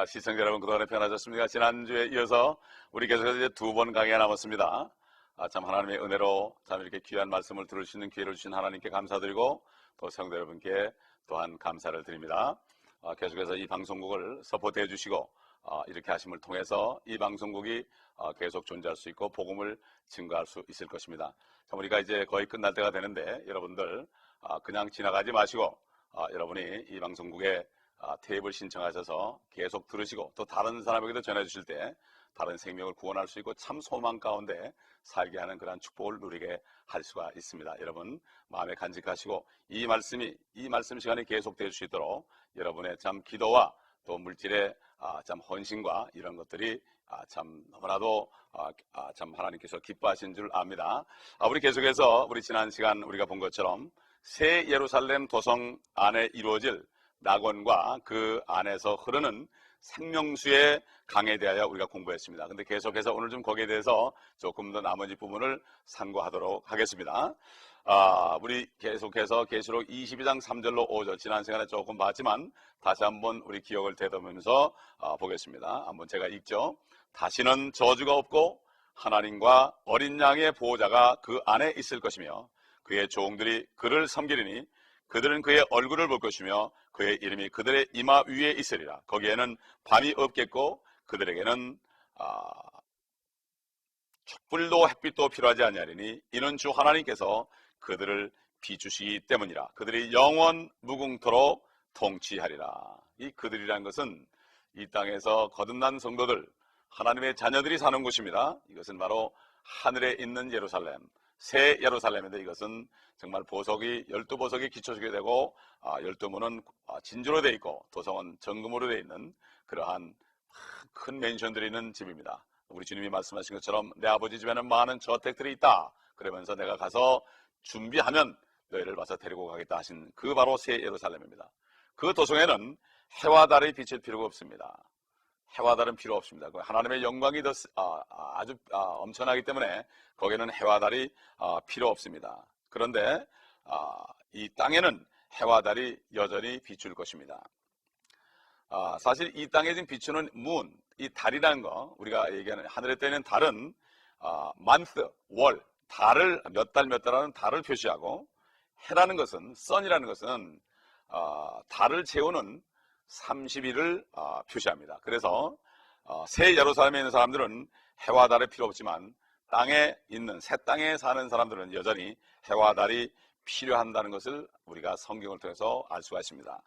시청자 여러분, 그동안에 편하셨습니까? 지난주에 이어서 우리 계속해서 이제 두 번 강의가 남았습니다. 참 하나님의 은혜로 참 이렇게 귀한 말씀을 들을 수 있는 기회를 주신 하나님께 감사드리고, 또 성도 여러분께 또한 감사를 드립니다. 계속해서 이 방송국을 서포트해 주시고, 이렇게 하심을 통해서 이 방송국이 계속 존재할 수 있고 복음을 증거할 수 있을 것입니다. 참 우리가 이제 거의 끝날 때가 되는데, 여러분들 그냥 지나가지 마시고 여러분이 이 방송국에 테이블 신청하셔서 계속 들으시고, 또 다른 사람에게도 전해 주실 때 다른 생명을 구원할 수 있고 참 소망 가운데 살게 하는 그러한 축복을 누리게 할 수가 있습니다. 여러분 마음에 간직하시고, 이 말씀 시간이 계속될 수 있도록 여러분의 참 기도와 또 물질의 참 헌신과 이런 것들이 참 너무나도 참 하나님께서 기뻐하신 줄 압니다. 우리 계속해서 우리 지난 시간 우리가 본 것처럼 새 예루살렘 도성 안에 이루어질 낙원과 그 안에서 흐르는 생명수의 강에 대하여 우리가 공부했습니다. 근데 계속해서 오늘 좀 거기에 대해서 조금 더 나머지 부분을 상고하도록 하겠습니다. 우리 계속해서 계시록 22장 3절로 5절 지난 시간에 조금 봤지만 다시 한번 우리 기억을 되돌면서 보겠습니다. 한번 제가 읽죠. 다시는 저주가 없고 하나님과 어린 양의 보호자가 그 안에 있을 것이며 그의 종들이 그를 섬기리니 그들은 그의 얼굴을 볼 것이며 그의 이름이 그들의 이마 위에 있으리라. 거기에는 밤이 없겠고 그들에게는 촛불도 햇빛도 필요하지 아니하리니 이는 주 하나님께서 그들을 비추시기 때문이라. 그들이 영원 무궁토록 통치하리라. 이 그들이라는 것은 이 땅에서 거듭난 성도들, 하나님의 자녀들이 사는 곳입니다. 이것은 바로 하늘에 있는 예루살렘, 새 예루살렘인데, 이것은 정말 보석이 12보석이 기초석이 되고 12문은 진주로 되어 있고 도성은 정금으로 되어 있는 그러한 큰 맨션들이 있는 집입니다. 우리 주님이 말씀하신 것처럼 내 아버지 집에는 많은 저택들이 있다 그러면서 내가 가서 준비하면 너희를 와서 데리고 가겠다 하신 그 바로 새 예루살렘입니다. 그 도성에는 해와 달이 비칠 필요가 없습니다. 해와 달은 필요 없습니다. 하나님의 영광이 더 아주 엄청나기 때문에 거기에는 해와 달이 필요 없습니다. 그런데 이 땅에는 해와 달이 여전히 비출 것입니다. 사실 이 땅에 지금 비추는 문, 이 달이라는 거, 우리가 얘기하는 하늘에 떠 있는 달은 month, 월, 달을 몇 달 하는 달을 표시하고, 해라는 것은, sun이라는 것은 달을 채우는 30일을 표시합니다. 그래서 새 예루살렘에 있는 사람들은 해와 달이 필요 없지만 땅에 있는 새 땅에 사는 사람들은 여전히 해와 달이 필요한다는 것을 우리가 성경을 통해서 알 수가 있습니다.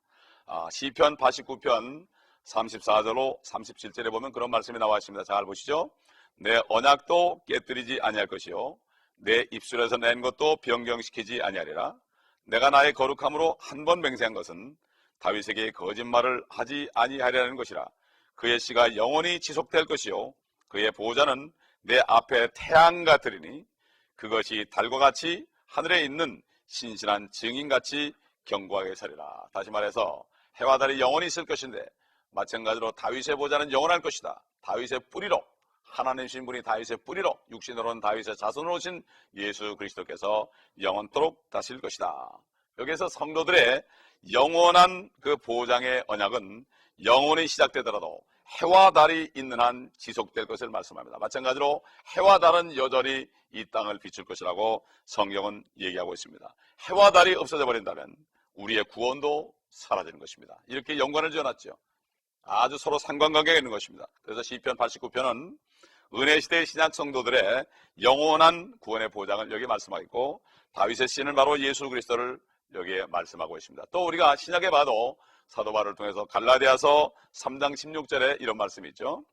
시편 89편 34절로 37절에 보면 그런 말씀이 나와 있습니다. 잘 보시죠. 내 언약도 깨뜨리지 아니할 것이요 내 입술에서 낸 것도 변경시키지 아니하리라. 내가 나의 거룩함으로 한 번 맹세한 것은 다윗에게 거짓말을 하지 아니하리라는 것이라. 그의 씨가 영원히 지속될 것이요 그의 보호자는 내 앞에 태양 같으리니 그것이 달과 같이 하늘에 있는 신실한 증인같이 견고하게 서리라. 다시 말해서 해와 달이 영원히 있을 것인데, 마찬가지로 다윗의 보호자는 영원할 것이다. 다윗의 뿌리로, 하나님이신 분이 다윗의 뿌리로 육신으로 온 다윗의 자손으로 오신 예수 그리스도께서 영원토록 다실 것이다. 여기에서 성도들의 영원한 그 보장의 언약은 영원히 시작되더라도 해와 달이 있는 한 지속될 것을 말씀합니다. 마찬가지로 해와 달은 여전히 이 땅을 비출 것이라고 성경은 얘기하고 있습니다. 해와 달이 없어져 버린다면 우리의 구원도 사라지는 것입니다. 이렇게 연관을 지어놨죠. 아주 서로 상관관계가 있는 것입니다. 그래서 시편 89편은 은혜시대의 신약 성도들의 영원한 구원의 보장을 여기 말씀하고 있고, 다윗의 씨는 바로 예수 그리스도를 여기에 말씀하고 있습니다. 또 우리가 신약에 봐도 사도 바울을 통해서 갈라디아서 3장 16절에 이런 말씀이 있죠.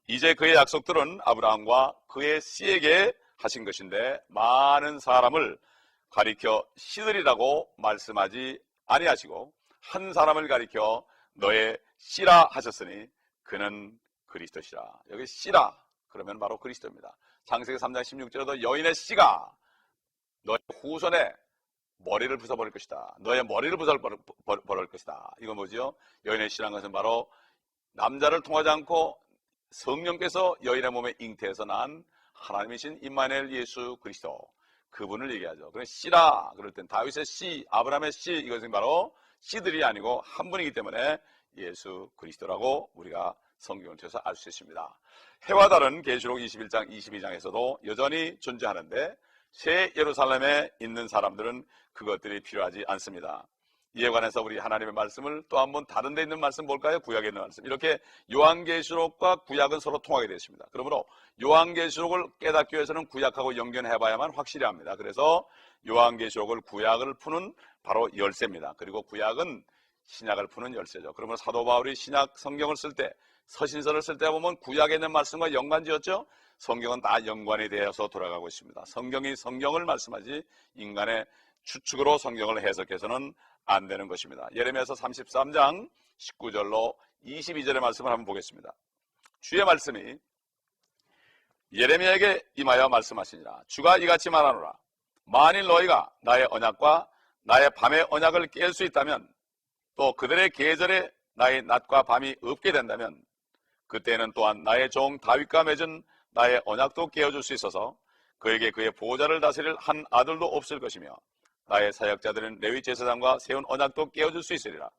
이제 그의 약속들은 아브라함과 그의 씨에게 하신 것인데 많은 사람을 가리켜 씨들이라고 말씀하지 아니하시고 한 사람을 가리켜 너의 씨라 하셨으니 그는 그리스도시라. 여기 씨라 그러면 바로 그리스도입니다. 창세기 3장 16절에도 여인의 씨가 너의 후손의 머리를 부숴버릴 것이다. 너의 머리를 부숴버릴 것이다. 이건 뭐죠? 여인의 씨라는 것은 바로 남자를 통하지 않고 성령께서 여인의 몸에 잉태해서 난 하나님이신 임마누엘 예수 그리스도, 그분을 얘기하죠. 그래서 씨라 그럴 땐 다윗의 씨, 아브라함의 씨, 이것은 바로 씨들이 아니고 한 분이기 때문에 예수 그리스도라고 우리가 성경을 통해서 알 수 있습니다. 해와 달은 계시록 21장, 22장에서도 여전히 존재하는데 새 예루살렘에 있는 사람들은 그것들이 필요하지 않습니다. 이에 관해서 우리 하나님의 말씀을 또 한번 다른 데 있는 말씀 볼까요? 구약에 있는 말씀. 이렇게 요한계시록과 구약은 서로 통하게 되어 있습니다. 그러므로 요한계시록을 깨닫기 위해서는 구약하고 연결해봐야만 확실히 합니다. 그래서 요한계시록을 구약을 푸는 바로 열쇠입니다. 그리고 구약은 신약을 푸는 열쇠죠. 그러면 사도 바울이 신약 성경을 쓸 때, 서신서를 쓸 때 보면 구약에 있는 말씀과 연관지었죠? 성경은 다 연관이 되어서 돌아가고 있습니다. 성경이 성경을 말씀하지 인간의 추측으로 성경을 해석해서는 안 되는 것입니다. 예레미야서 33장 19절로 22절의 말씀을 한번 보겠습니다. 주의 말씀이 예레미야에게 임하여 말씀하시니라. 주가 이같이 말하노라. 만일 너희가 나의 언약과 나의 밤의 언약을 깰 수 있다면, 또 그들의 계절에 나의 낮과 밤이 없게 된다면, 그때는 또한 나의 종 다윗과 맺은 나의 언약도 깨어줄 수 있어서 그에게 그의 보호자를 다스릴 한 아들도 없을 것이며, 나의 사역자들은 레위 제사장과 세운 언약도 깨어줄 수 있으리라.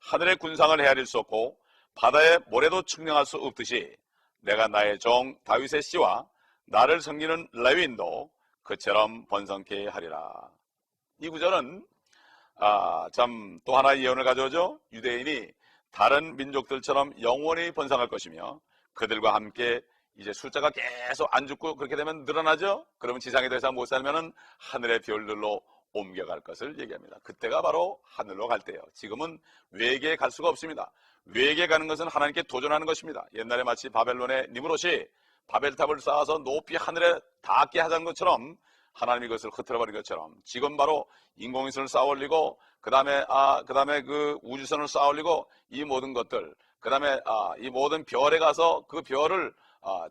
하늘의 군상을 헤아릴 수 없고 바다의 모래도 측량할 수 없듯이 내가 나의 종 다윗의 씨와 나를 섬기는 레위인도 그처럼 번성케 하리라. 이 구절은 참 또 하나의 예언을 가져오죠. 유대인이 다른 민족들처럼 영원히 번성할 것이며 그들과 함께 이제 숫자가 계속 안 죽고 그렇게 되면 늘어나죠. 그러면 지상에 더 이상 못 살면은 하늘의 별들로 옮겨갈 것을 얘기합니다. 그때가 바로 하늘로 갈 때예요. 지금은 외계에 갈 수가 없습니다. 외계에 가는 것은 하나님께 도전하는 것입니다. 옛날에 마치 바벨론의 니므롯이 바벨탑을 쌓아서 높이 하늘에 닿게 하자는 것처럼, 하나님이 그것을 흐트러버린 것처럼 지금 바로 인공위성을 쌓아 올리고 그 다음에 그 우주선을 쌓아 올리고 이 모든 것들, 그 다음에 이 모든 별에 가서 그 별을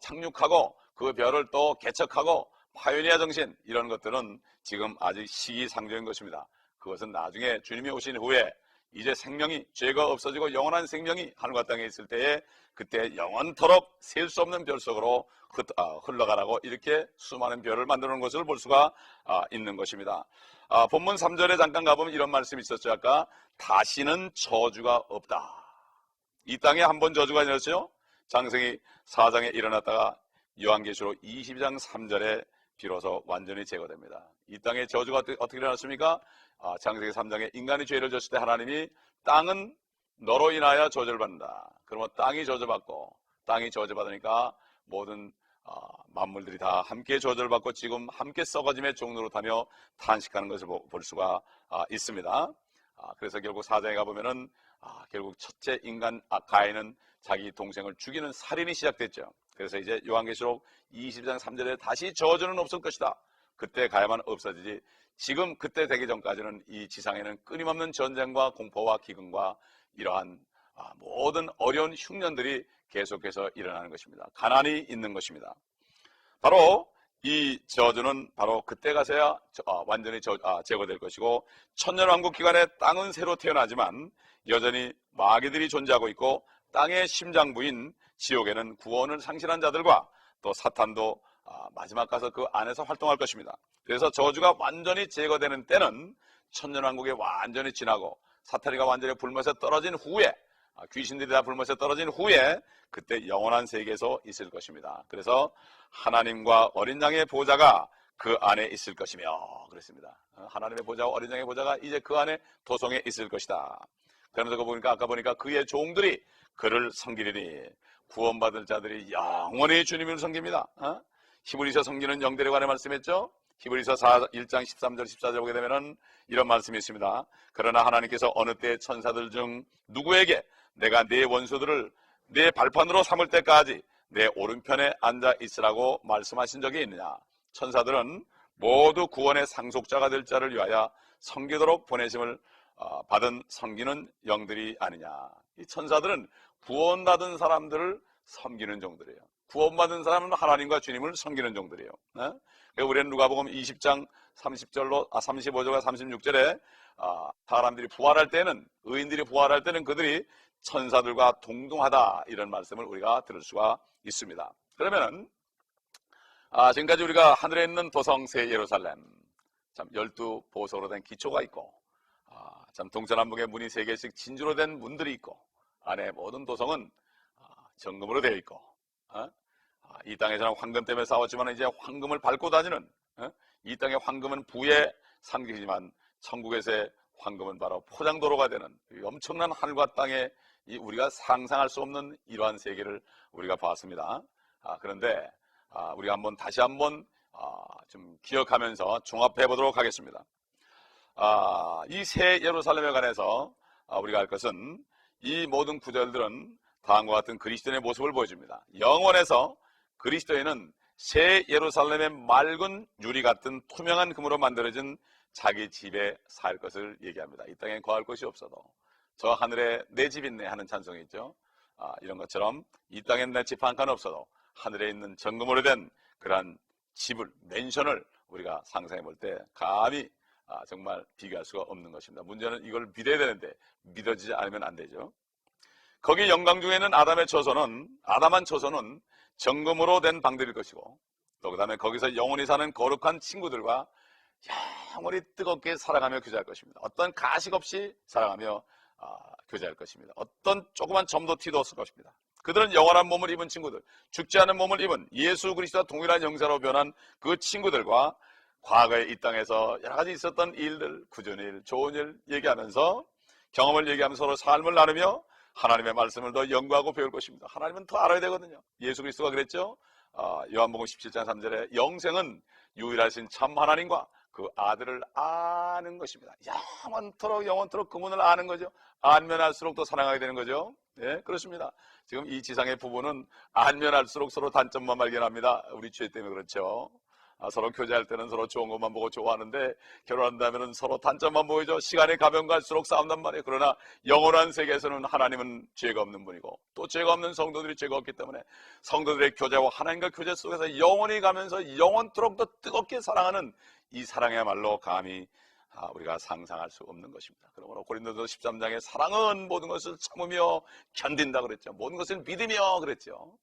착륙하고 그 별을 또 개척하고 파요니아 정신, 이런 것들은 지금 아직 시기상조인 것입니다. 그것은 나중에 주님이 오신 후에 이제 생명이, 죄가 없어지고 영원한 생명이 하늘과 땅에 있을 때에 그때 영원토록 셀 수 없는 별 속으로 흘러가라고 이렇게 수많은 별을 만들어 놓은 것을 볼 수가 있는 것입니다. 본문 3절에 잠깐 가보면 이런 말씀이 있었죠. 아까 다시는 저주가 없다. 이 땅에 한 번 저주가 일어났죠. 장세기 4장에 일어났다가 요한계시록 22장 3절에 비로소 완전히 제거됩니다. 이 땅의 저주가 어떻게 일어났습니까? 장세기 3장에 인간이 죄를 졌을 때 하나님이 땅은 너로 인하여 저주를 받는다. 그러면 땅이 저주받고, 땅이 저주받으니까 모든 만물들이 다 함께 저주를 받고 지금 함께 썩어짐의 종로로 타며 탄식하는 것을 볼 수가 있습니다. 그래서 결국 4장에 가보면은 결국 첫째 인간 가인은 자기 동생을 죽이는 살인이 시작됐죠. 그래서 이제 요한계시록 20장 3절에 다시 저주는 없을 것이다. 그때 가야만 없어지지, 지금 그때 되기 전까지는 이 지상에는 끊임없는 전쟁과 공포와 기근과 이러한 모든 어려운 흉년들이 계속해서 일어나는 것입니다. 가난이 있는 것입니다. 바로 이 저주는 바로 그때 가서야 완전히 제거될 것이고, 천년왕국 기간에 땅은 새로 태어나지만 여전히 마귀들이 존재하고 있고, 땅의 심장부인 지옥에는 구원을 상실한 자들과 또 사탄도 마지막 가서 그 안에서 활동할 것입니다. 그래서 저주가 완전히 제거되는 때는 천년왕국이 완전히 지나고 사탄이가 완전히 불못에 떨어진 후에, 귀신들이 다 불못에 떨어진 후에 그때 영원한 세계에서 있을 것입니다. 그래서 하나님과 어린 양의 보좌가 그 안에 있을 것이며 그랬습니다. 하나님의 보좌와 어린 양의 보좌가 이제 그 안에 도성에 있을 것이다. 그러면서 아까 보니까 그의 종들이 그를 섬기리니, 구원받을 자들이 영원히 주님을 섬깁니다. 히브리서 섬기는 영들에 관해 말씀했죠. 히브리서 1장 13절 14절 보게 되면은 이런 말씀이 있습니다. 그러나 하나님께서 어느 때 천사들 중 누구에게 내가 네 원수들을 네 발판으로 삼을 때까지 내 오른편에 앉아 있으라고 말씀하신 적이 있느냐. 천사들은 모두 구원의 상속자가 될 자를 위하여 섬기도록 보내심을 받은 섬기는 영들이 아니냐. 이 천사들은 구원받은 사람들을 섬기는 종들이에요. 구원받은 사람은 하나님과 주님을 섬기는 종들이에요. 우리는 누가복음 20장 35절과 36절에 사람들이 부활할 때는, 의인들이 부활할 때는 그들이 천사들과 동등하다, 이런 말씀을 우리가 들을 수가 있습니다. 그러면은 지금까지 우리가 하늘에 있는 도성 새 예루살렘, 참 12보석으로 된 기초가 있고, 참 동서남북의 문이 3개씩 진주로 된 문들이 있고, 안에 모든 도성은 정금으로 되어 있고, 이 땅에서는 황금 때문에 싸웠지만 이제 황금을 밟고 다니는, 이 땅의 황금은 부의 상징이지만 천국에서의 황금은 바로 포장도로가 되는 엄청난 하늘과 땅의 우리가 상상할 수 없는 이러한 세계를 우리가 봤습니다. 그런데 우리가 다시 한번 좀 기억하면서 종합해 보도록 하겠습니다. 이 새 예루살렘에 관해서 우리가 할 것은 이 모든 구절들은 다음과 같은 그리스도인의 모습을 보여줍니다. 영원에서 그리스도인은 새 예루살렘의 맑은 유리 같은 투명한 금으로 만들어진 자기 집에 살 것을 얘기합니다. 이 땅에 거할 것이 없어도 저 하늘에 내 집 있네 하는 찬송이 있죠. 이런 것처럼 이 땅엔 내 집 한 칸 없어도 하늘에 있는 정금으로 된 그러한 집을, 맨션을 우리가 상상해 볼 때 감히 정말 비교할 수가 없는 것입니다. 문제는 이걸 믿어야 되는데 믿어지지 않으면 안 되죠. 거기 영광 중에는 아담한 초소는 정금으로 된 방들일 것이고, 또 그 다음에 거기서 영원히 사는 거룩한 친구들과 영원히 뜨겁게 사랑하며 교제할 것입니다. 어떤 가식 없이 사랑하며 교제할 것입니다. 어떤 조그만 점도 티도 없을 것입니다. 그들은 영원한 몸을 입은 친구들, 죽지 않은 몸을 입은 예수 그리스도와 동일한 형상으로 변한 그 친구들과 과거에 이 땅에서 여러 가지 있었던 일들, 구전 일, 좋은 일 얘기하면서, 경험을 얘기하면서 서로 삶을 나누며 하나님의 말씀을 더 연구하고 배울 것입니다. 하나님은 더 알아야 되거든요. 예수 그리스도가 그랬죠. 요한복음 17장 3절에 영생은 유일하신 참 하나님과 그 아들을 아는 것입니다. 영원토록 그분을 아는 거죠. 알면 알수록 더 사랑하게 되는 거죠. 네, 그렇습니다. 지금 이 지상의 부부는 알면 알수록 서로 단점만 발견합니다. 우리 죄 때문에 그렇죠. 서로 교제할 때는 서로 좋은 것만 보고 좋아하는데 결혼한다면 서로 단점만 보이죠. 시간이 가면 갈수록 싸운단 말이에요. 그러나 영원한 세계에서는 하나님은 죄가 없는 분이고 또 죄가 없는 성도들이 죄가 없기 때문에 성도들의 교제와 하나님과 교제 속에서 영원히 가면서 영원토록 더 뜨겁게 사랑하는 이 사랑이야말로 감히 우리가 상상할 수 없는 것입니다. 그러므로 고린도서 13장에 사랑은 모든 것을 참으며 견딘다 그랬죠. 모든 것을 믿으며 그랬죠.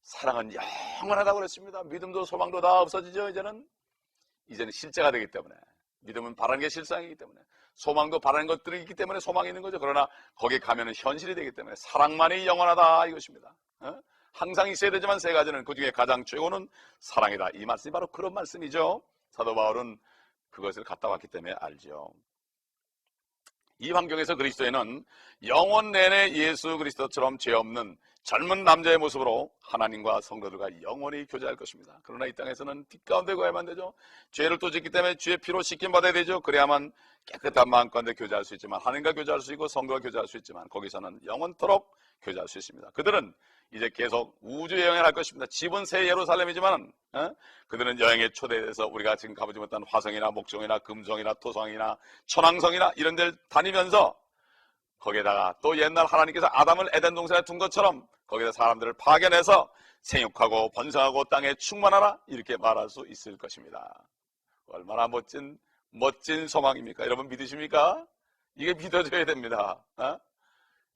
사랑은 영원하다고 그랬습니다. 믿음도 소망도 다 없어지죠. 이제는 실제가 되기 때문에, 믿음은 바라는 게 실상이기 때문에, 소망도 바라는 것들이 있기 때문에 소망이 있는 거죠. 그러나 거기에 가면은 현실이 되기 때문에 사랑만이 영원하다 이것입니다. 항상 있어야 되지만 세 가지는 그 중에 가장 최고는 사랑이다. 이 말씀이 바로 그런 말씀이죠. 사도 바울은 그것을 갔다 왔기 때문에 알죠. 이 환경에서 그리스도인은 영원 내내 예수 그리스도처럼 죄 없는 젊은 남자의 모습으로 하나님과 성도들과 영원히 교제할 것입니다. 그러나 이 땅에서는 빛 가운데 거야만 되죠. 죄를 또 짓기 때문에 주의 피로 씻김 받아야 되죠. 그래야만 깨끗한 마음 가운데 교제할 수 있지만, 하나님과 교제할 수 있고 성도와 교제할 수 있지만 거기서는 영원토록 교제할 수 있습니다. 그들은 이제 계속 우주 여행을 할 것입니다. 집은 새 예루살렘이지만 그들은 여행에 초대돼서 우리가 지금 가보지 못한 화성이나 목성이나 금성이나 토성이나 천왕성이나 이런 데를 다니면서 거기에다가 또 옛날 하나님께서 아담을 에덴 동산에 둔 것처럼 거기다 사람들을 파견해서 생육하고 번성하고 땅에 충만하라 이렇게 말할 수 있을 것입니다. 얼마나 멋진 소망입니까? 여러분 믿으십니까? 이게 믿어져야 됩니다.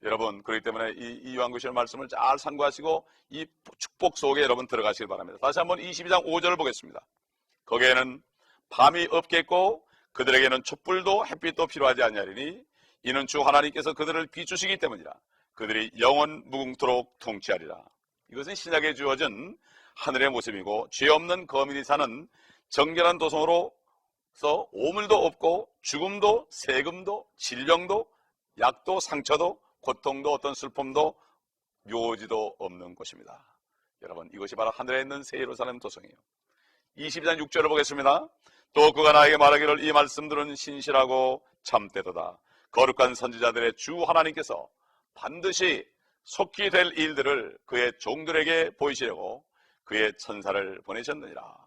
여러분, 그렇기 때문에 이 요한계시록 말씀을 잘 상고하시고 이 축복 속에 여러분 들어가시길 바랍니다. 다시 한번 22장 5절을 보겠습니다. 거기에는 밤이 없겠고 그들에게는 촛불도 햇빛도 필요하지 아니하리니 이는 주 하나님께서 그들을 비추시기 때문이라. 그들이 영원 무궁토록 통치하리라. 이것은 신약에 주어진 하늘의 모습이고 죄 없는 거민이 사는 정결한 도성으로서 오물도 없고 죽음도 세금도 질병도 약도 상처도 고통도 어떤 슬픔도 묘지도 없는 곳입니다. 여러분, 이것이 바로 하늘에 있는 새 예루살렘 도성이에요. 22장 6절을 보겠습니다. 또 그가 나에게 말하기를 이 말씀들은 신실하고 참되도다. 거룩한 선지자들의 주 하나님께서 반드시 속히 될 일들을 그의 종들에게 보이시려고 그의 천사를 보내셨느니라.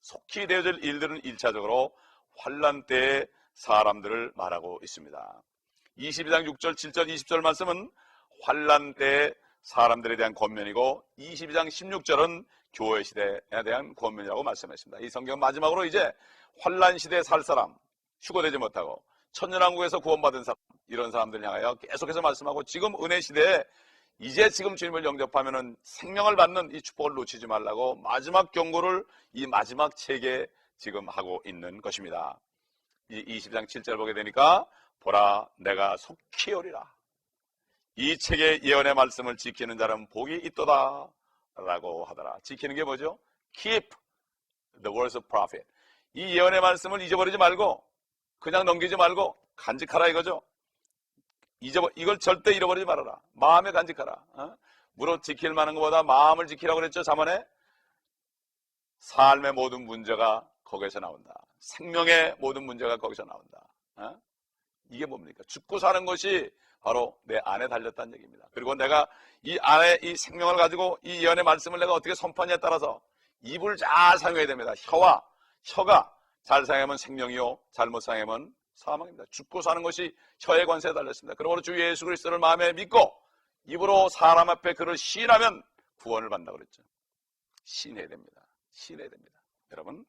속히 되어질 일들은 1차적으로 환난 때의 사람들을 말하고 있습니다. 22장 6절, 7절, 20절 말씀은 환난 때의 사람들에 대한 권면이고 22장 16절은 교회 시대에 대한 권면이라고 말씀했습니다. 이 성경 마지막으로 이제 환난 시대에 살 사람, 휴거되지 못하고 천년왕국에서 구원받은 사람, 이런 사람들 향하여 계속해서 말씀하고 지금 은혜 시대에 이제 지금 주님을 영접하면은 생명을 받는 이 축복을 놓치지 말라고 마지막 경고를 이 마지막 책에 지금 하고 있는 것입니다. 이 20장 7절 보게 되니까 보라 내가 속히 오리라. 이 책의 예언의 말씀을 지키는 자는 복이 있도다 라고 하더라. 지키는 게 뭐죠? Keep the words of prophet. 이 예언의 말씀을 잊어버리지 말고 그냥 넘기지 말고 간직하라 이거죠. 이걸 절대 잃어버리지 말아라. 마음에 간직하라. 무릇 지킬 만한 것보다 마음을 지키라고 그랬죠. 잠언에. 삶의 모든 문제가 거기서 나온다. 생명의 모든 문제가 거기서 나온다. 이게 뭡니까? 죽고 사는 것이 바로 내 안에 달렸다는 얘기입니다. 그리고 내가 이 안에 이 생명을 가지고 이 예언의 말씀을 내가 어떻게 선포하냐에 따라서 입을 잘 사용해야 됩니다. 혀가 잘 사용하면 생명이요, 잘못 사용하면 사망입니다. 죽고 사는 것이 혀의 관세에 달렸습니다. 그러므로 주 예수 그리스도를 마음에 믿고 입으로 사람 앞에 그를 시인하면 구원을 받는다고 그랬죠. 시인해야 됩니다. 시인해야 됩니다. 여러분,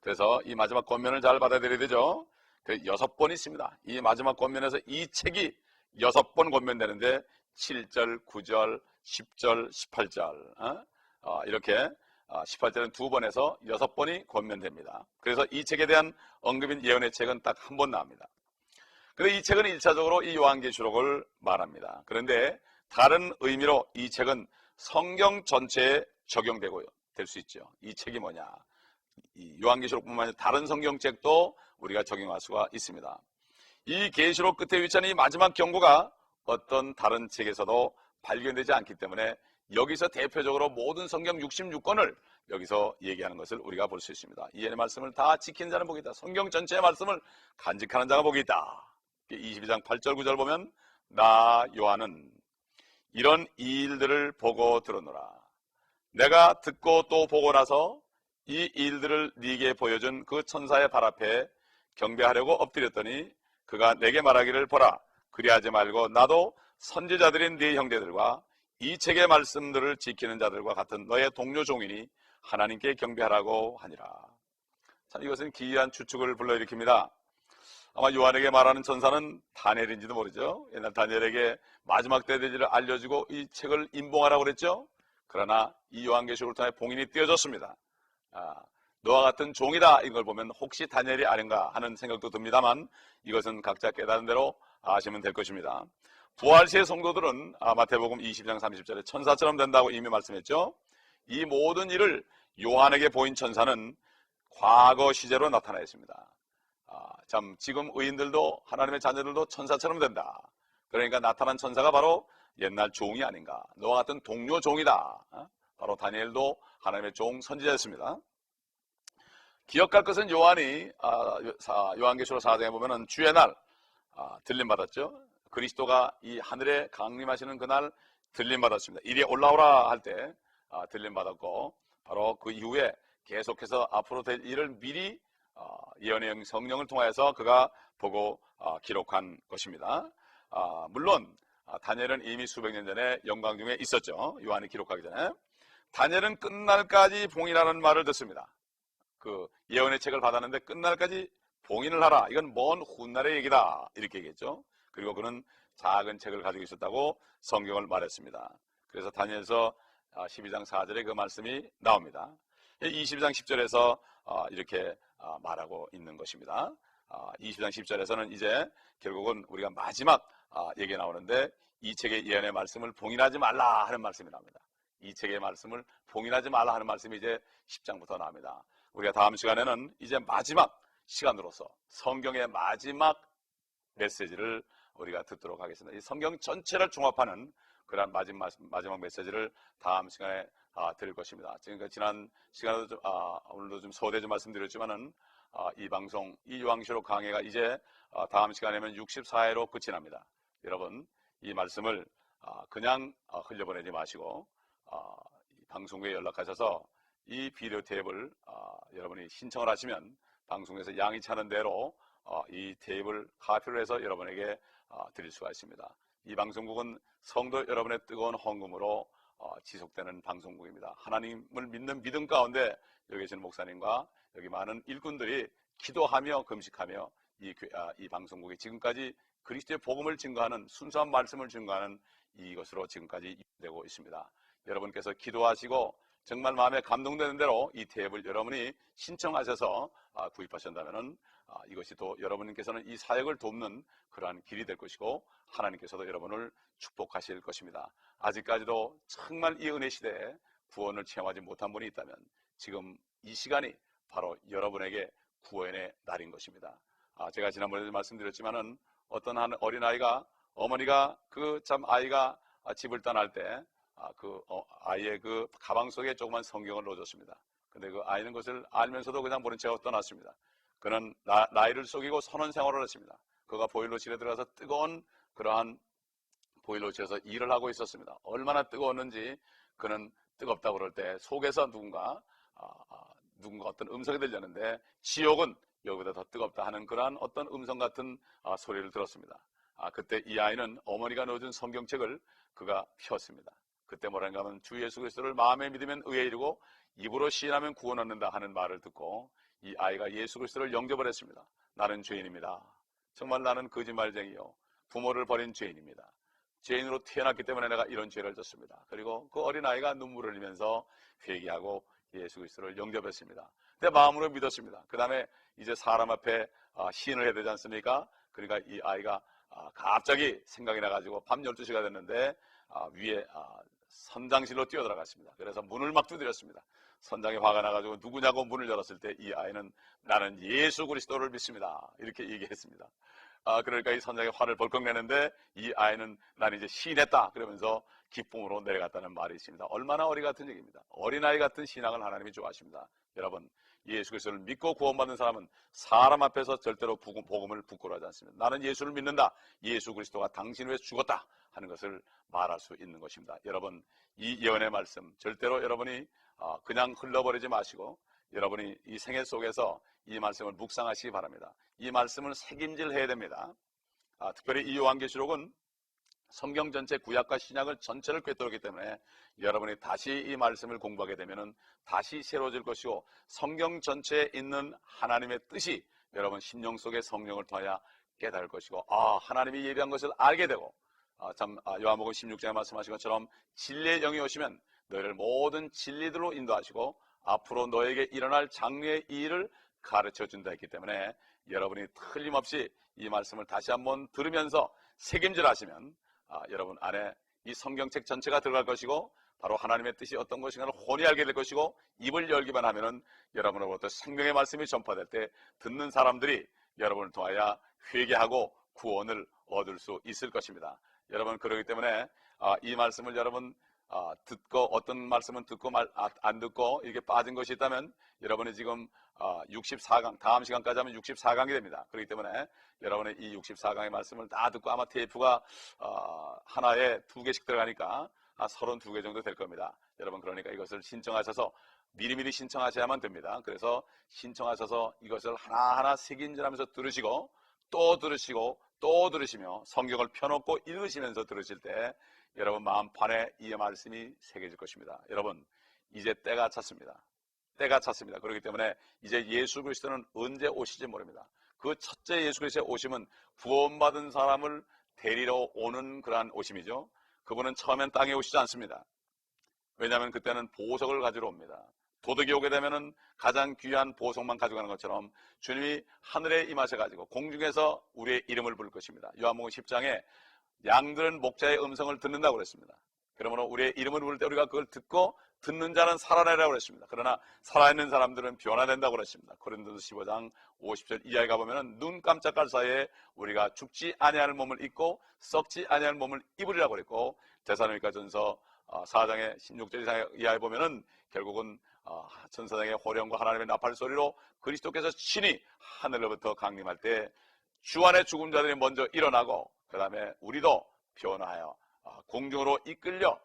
그래서 이 마지막 권면을 잘 받아들여야 되죠. 6번 있습니다. 이 마지막 권면에서 이 책이 6번 권면되는데 7절, 9절, 10절, 18절 이렇게 18절은 2번에서 6번이 권면됩니다. 그래서 이 책에 대한 언급인 예언의 책은 딱 한 번 나옵니다. 그런데 이 책은 1차적으로 이 요한계시록을 말합니다. 그런데 다른 의미로 이 책은 성경 전체에 적용되고 될 수 있죠. 이 책이 뭐냐? 이 요한계시록뿐만 아니라 다른 성경책도 우리가 적용할 수가 있습니다. 이 계시록 끝에 위치하는 이 마지막 경고가 어떤 다른 책에서도 발견되지 않기 때문에 여기서 대표적으로 모든 성경 66권을 여기서 얘기하는 것을 우리가 볼 수 있습니다. 이 예언의 말씀을 다 지키는 자는 복이 있다. 성경 전체의 말씀을 간직하는 자가 복이 있다. 22장 8절 9절 보면 나 요한은 이런 일들을 보고 들었노라. 내가 듣고 또 보고 나서 이 일들을 네게 보여준 그 천사의 발 앞에 경배하려고 엎드렸더니 그가 내게 말하기를 보라. 그리하지 말고 나도 선지자들인 네 형제들과 이 책의 말씀들을 지키는 자들과 같은 너의 동료 종이니 하나님께 경배하라고 하니라. 참 이것은 기이한 추측을 불러일으킵니다. 아마 요한에게 말하는 천사는 다니엘인지도 모르죠. 옛날 다니엘에게 마지막 때대지를 알려주고 이 책을 임봉하라고 그랬죠. 그러나 이 요한계시록을 통해 봉인이 띄어졌습니다. 너와 같은 종이다 이걸 보면 혹시 다니엘이 아닌가 하는 생각도 듭니다만 이것은 각자 깨달은 대로 아시면 될 것입니다. 부활시의 성도들은 마태복음 20장 30절에 천사처럼 된다고 이미 말씀했죠. 이 모든 일을 요한에게 보인 천사는 과거 시제로 나타나 있습니다. 참 지금 의인들도 하나님의 자녀들도 천사처럼 된다. 그러니까 나타난 천사가 바로 옛날 종이 아닌가. 너와 같은 동료 종이다. 바로 다니엘도 하나님의 종 선지자였습니다. 기억할 것은 요한이 요한계시록 4장에 보면은 주의 날 들림 받았죠. 그리스도가 이 하늘에 강림하시는 그날 들림 받았습니다. 이리 올라오라 할 때 들림 받았고 바로 그 이후에 계속해서 앞으로 될 일을 미리 예언의 성령을 통해서 그가 보고 기록한 것입니다. 물론 다니엘은 이미 수백 년 전에 영광 중에 있었죠. 요한이 기록하기 전에. 다니엘은 끝날까지 봉인하는 말을 듣습니다. 그 예언의 책을 받았는데 끝날까지 봉인을 하라. 이건 먼 훗날의 얘기다. 이렇게 얘기했죠. 그리고 그는 작은 책을 가지고 있었다고 성경을 말했습니다. 그래서 다니엘서 12장 4절에 그 말씀이 나옵니다. 20장 10절에서 이렇게 말하고 있는 것입니다. 20장 10절에서는 이제 결국은 우리가 마지막 얘기가 나오는데 이 책의 예언의 말씀을 봉인하지 말라 하는 말씀이 나옵니다. 이 책의 말씀을 봉인하지 말라 하는 말씀이 이제 10장부터 나옵니다. 우리가 다음 시간에는 이제 마지막 시간으로서 성경의 마지막 메시지를 우리가 듣도록 하겠습니다. 이 성경 전체를 종합하는 그런 마지막 메시지를 다음 시간에 드릴 것입니다. 지금 지난 시간에도 좀, 오늘도 좀 소대 좀 말씀드렸지만은 이 방송, 이 요한계시록 강해가 이제 다음 시간에면 64회로 끝이 납니다. 여러분 이 말씀을 그냥 흘려보내지 마시고 방송국에 연락하셔서 이 비디오 테이프를 여러분이 신청을 하시면 방송에서 양이 차는 대로 이 테이프를 카피를 해서 여러분에게 드릴 수가 있습니다. 이 방송국은 성도 여러분의 뜨거운 헌금으로 지속되는 방송국입니다. 하나님을 믿는 믿음 가운데 여기 계신 목사님과 여기 많은 일꾼들이 기도하며 금식하며 이 방송국이 지금까지 그리스도의 복음을 증거하는 순수한 말씀을 증거하는 이것으로 지금까지 되고 있습니다. 여러분께서 기도하시고 정말 마음에 감동되는 대로 이 탭을 여러분이 신청하셔서 구입하신다면은 이것이 또 여러분께서는 이 사역을 돕는 그러한 길이 될 것이고 하나님께서도 여러분을 축복하실 것입니다. 아직까지도 정말 이 은혜 시대에 구원을 체험하지 못한 분이 있다면 지금 이 시간이 바로 여러분에게 구원의 날인 것입니다. 제가 지난번에도 말씀드렸지만은 어떤 한 어린아이가 어머니가 그 참 아이가 집을 떠날 때 아이의 그 가방 속에 조그만 성경을 넣어줬습니다. 근데 그 아이는 그것을 알면서도 그냥 모른 채 떠났습니다. 그는 나이를 속이고 선원 생활을 했습니다. 그가 보일러실에 들어가서 뜨거운 그러한 보일러실에서 일을 하고 있었습니다. 얼마나 뜨거웠는지 그는 뜨겁다고 그럴 때 속에서 누군가 어떤 음성이 들렸는데 지옥은 여기보다 더 뜨겁다 하는 그러한 어떤 음성 같은 소리를 들었습니다. 그때 이 아이는 어머니가 넣어준 성경책을 그가 폈습니다. 그때 뭐라는가 하면 주 예수 그리스도를 마음에 믿으면 의에 이르고 입으로 시인하면 구원 얻는다 하는 말을 듣고 이 아이가 예수 그리스도를 영접을 했습니다. 나는 죄인입니다. 정말 나는 거짓말쟁이요 부모를 버린 죄인입니다. 죄인으로 태어났기 때문에 내가 이런 죄를 졌습니다. 그리고 그 어린아이가 눈물을 흘리면서 회개하고 예수 그리스도를 영접했습니다. 내 마음으로 믿었습니다. 그 다음에 이제 사람 앞에 시인을 해야 되지 않습니까? 그러니까 이 아이가 갑자기 생각이 나가지고 밤 12시가 됐는데 위에 선장실로 뛰어들어갔습니다. 그래서 문을 막 두드렸습니다. 선장이 화가 나가지고 누구냐고 문을 열었을 때 이 아이는 나는 예수 그리스도를 믿습니다. 이렇게 얘기했습니다. 그러니까 이 선장이 화를 벌컥 내는데 이 아이는 난 이제 시인했다 그러면서 기쁨으로 내려갔다는 말이 있습니다. 얼마나 어리 같은 얘기입니다. 어린아이 같은 신앙을 하나님이 좋아하십니다. 여러분 예수 그리스도를 믿고 구원받는 사람은 사람 앞에서 절대로 복음을 부끄러워하지 않습니다. 나는 예수를 믿는다. 예수 그리스도가 당신 위해 죽었다 하는 것을 말할 수 있는 것입니다. 여러분 이 예언의 말씀 절대로 여러분이 그냥 흘러버리지 마시고 여러분이 이 생애 속에서 이 말씀을 묵상하시기 바랍니다. 이 말씀을 새김질해야 됩니다. 특별히 이 요한계시록은 성경 전체 구약과 신약을 전체를 꿰뚫었기 때문에 여러분이 다시 이 말씀을 공부하게 되면 다시 새로워질 것이고 성경 전체에 있는 하나님의 뜻이 여러분 심령 속에 성령을 통하여 깨달을 것이고 하나님이 예비한 것을 알게 되고 요한복음 16장에 말씀하신 것처럼 진리의 영이 오시면 너희를 모든 진리들로 인도하시고 앞으로 너에게 일어날 장래의 일을 가르쳐준다 했기 때문에 여러분이 틀림없이 이 말씀을 다시 한번 들으면서 새김질하시면 여러분 안에 이 성경책 전체가 들어갈 것이고 바로 하나님의 뜻이 어떤 것인가를 훤히 알게 될 것이고 입을 열기만 하면은 여러분으로부터 생명의 말씀이 전파될 때 듣는 사람들이 여러분을 통하여 회개하고 구원을 얻을 수 있을 것입니다. 여러분 그렇기 때문에 이 말씀을 여러분 듣고 어떤 말씀은 듣고 안 듣고 이렇게 빠진 것이 있다면 여러분이 지금 64강 다음 시간까지 하면 64강이 됩니다. 그렇기 때문에 여러분의 이 64강의 말씀을 다 듣고 아마 테이프가 하나에 2개씩 들어가니까 32개 정도 될 겁니다. 여러분 그러니까 이것을 신청하셔서 미리미리 신청하셔야만 됩니다. 그래서 신청하셔서 이것을 하나하나 새김질하면서 들으시고 또 들으시고 또 들으시며 성경을 펴놓고 읽으시면서 들으실 때 여러분 마음판에 이 말씀이 새겨질 것입니다. 여러분 이제 때가 찼습니다. 때가 찼습니다. 그렇기 때문에 이제 예수 그리스도는 언제 오실지 모릅니다. 그 첫째 예수 그리스도의 오심은 구원받은 사람을 데리러 오는 그러한 오심이죠. 그분은 처음엔 땅에 오시지 않습니다. 왜냐하면 그때는 보석을 가지러 옵니다. 도덕이 오게 되면은 가장 귀한 보석만 가져가는 것처럼 주님이 하늘에 임하셔가지고 공중에서 우리의 이름을 부를 것입니다. 요한복음 10장에 양들은 목자의 음성을 듣는다고 그랬습니다. 그러므로 우리의 이름을 부를 때 우리가 그걸 듣고 듣는 자는 살아내라고 그랬습니다. 그러나 살아있는 사람들은 변화된다고 그랬습니다. 고린도서 15장 50절 이하에 가보면 눈 깜짝할 사이에 우리가 죽지 아니할 몸을 입고 썩지 아니할 몸을 입으리라고 그랬고 데살로니가전서 4장의 16절 이하에 보면은 결국은 천사장의 호령과 하나님의 나팔 소리로 그리스도께서 친히 하늘로부터 강림할 때 주 안에 죽은 자들이 먼저 일어나고 그 다음에 우리도 변화하여 공중으로 이끌려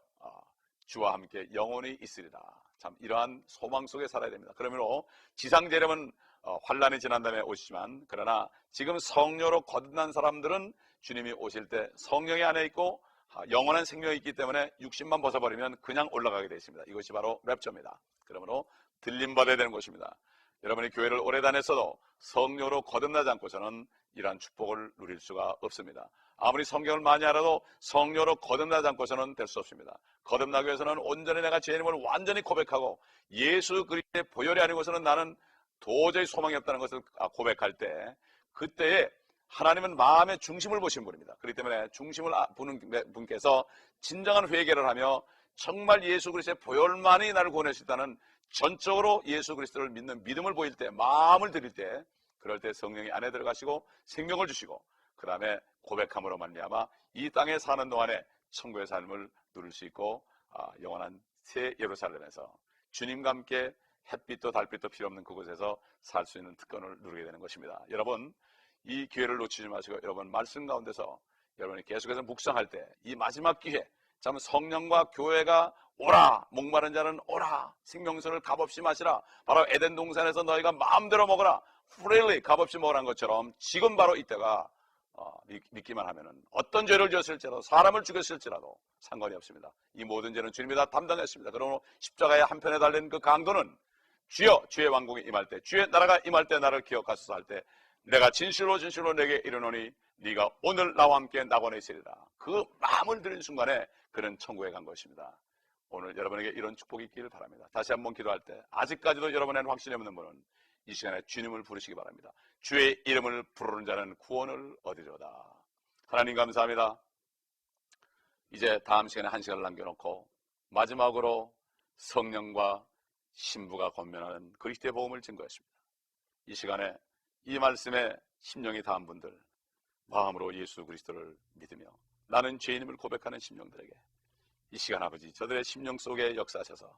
주와 함께 영원히 있으리라. 참 이러한 소망 속에 살아야 됩니다. 그러므로 지상 재림은 환란이 지난 다음에 오시지만 그러나 지금 성령으로 거듭난 사람들은 주님이 오실 때 성령이 안에 있고 영원한 생명이 있기 때문에 육신만 벗어버리면 그냥 올라가게 되어 있습니다. 이것이 바로 랩처입니다. 그러므로 들림받아야 되는 것입니다. 여러분이 교회를 오래 다녔어도 성령으로 거듭나지 않고서는 이러한 축복을 누릴 수가 없습니다. 아무리 성경을 많이 알아도 성령으로 거듭나지 않고서는 될 수 없습니다. 거듭나기 위해서는 온전히 내가 죄인임을 완전히 고백하고 예수 그리스도의 보혈이 아니고서는 나는 도저히 소망이 없다는 것을 고백할 때, 그때에 하나님은 마음의 중심을 보신 분입니다. 그렇기 때문에 중심을 보는 분께서 진정한 회개를 하며 정말 예수 그리스도의 보혈만이 나를 구원할 수 있다는 전적으로 예수 그리스도를 믿는 믿음을 보일 때, 마음을 드릴 때, 그럴 때 성령이 안에 들어가시고 생명을 주시고 그 다음에 고백함으로 말미암아 이 땅에 사는 동안에 천국의 삶을 누릴 수 있고 영원한 새 예루살렘에서 주님과 함께 햇빛도 달빛도 필요 없는 그곳에서 살 수 있는 특권을 누리게 되는 것입니다. 여러분, 이 기회를 놓치지 마시고 여러분 말씀 가운데서 여러분이 계속해서 묵상할 때 이 마지막 기회, 참 성령과 교회가 오라, 목마른 자는 오라, 생명수를 값없이 마시라, 바로 에덴 동산에서 너희가 마음대로 먹어라, freely 값없이 먹으라는 것처럼 지금 바로 이때가 믿기만 하면은 어떤 죄를 지었을지라도 사람을 죽였을지라도 상관이 없습니다. 이 모든 죄는 주님이 다 담당했습니다. 그러므로 십자가의 한편에 달린 그 강도는 주여 주의 왕국이 임할 때, 주의 나라가 임할 때 나를 기억하소서 할 때 내가 진실로 진실로 내게 이르노니 네가 오늘 나와 함께 낙원에 있으리라. 그 마음을 들인 순간에 그는 천국에 간 것입니다. 오늘 여러분에게 이런 축복이 있기를 바랍니다. 다시 한번 기도할 때 아직까지도 여러분의 확신이 없는 분은 이 시간에 주님을 부르시기 바랍니다. 주의 이름을 부르는 자는 구원을 얻으리로다. 하나님 감사합니다. 이제 다음 시간에 한 시간을 남겨놓고 마지막으로 성령과 신부가 권면하는 그리스도의 복음을 증거했습니다. 이 시간에 이 말씀에 심령이 닿은 분들, 마음으로 예수 그리스도를 믿으며 나는 죄인임을 고백하는 심령들에게 이 시간 아버지 저들의 심령 속에 역사하셔서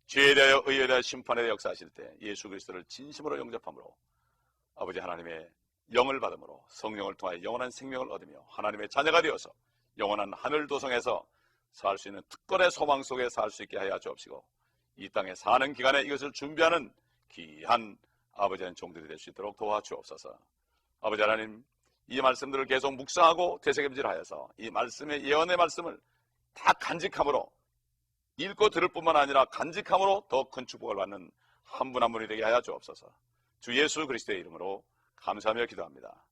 죄에 대하여 의에 대하여 심판에 대하여 역사하실 때 예수 그리스도를 진심으로 영접함으로 아버지 하나님의 영을 받음으로 성령을 통하여 영원한 생명을 얻으며 하나님의 자녀가 되어서 영원한 하늘 도성에서 살 수 있는 특권의 소망 속에 살 수 있게 하여 주옵시고 이 땅에 사는 기간에 이것을 준비하는 귀한 아버지 하나님 종들이 될 수 있도록 도와주옵소서. 아버지 하나님 이 말씀들을 계속 묵상하고 되새김질하여서 이 말씀의 예언의 말씀을 다 간직함으로 읽고 들을 뿐만 아니라 간직함으로 더 큰 축복을 받는 한 분 한 분이 되게 하여 주옵소서. 주 예수 그리스도의 이름으로 감사하며 기도합니다.